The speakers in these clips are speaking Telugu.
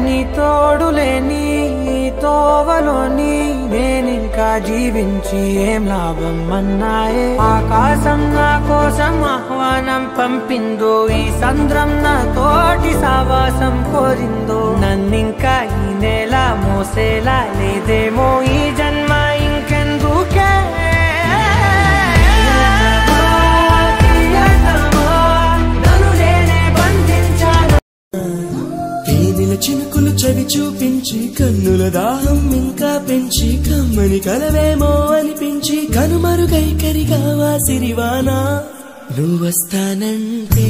నీ తోడులేని తోవలోని నేనింకా జీవించి ఏం లాభం అన్నాయే. ఆకాశం నా కోసం ఆహ్వానం పంపిందో, ఈ సంద్రం నా తోటి సావాసం కోరిందో. నన్నింకా ఈ నేల మోసేలా లేదేమో ఈ జన్మ ఇంకెందుకే. చినుకులు చవి చూపించి కన్నుల దాహం ఇంకా పెంచి కమ్మని కలవేమో అనిపించి కనుమరుగైకరిగావా సిరివానా. నువ్వొస్తానంటే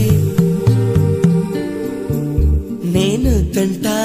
నేను తంటా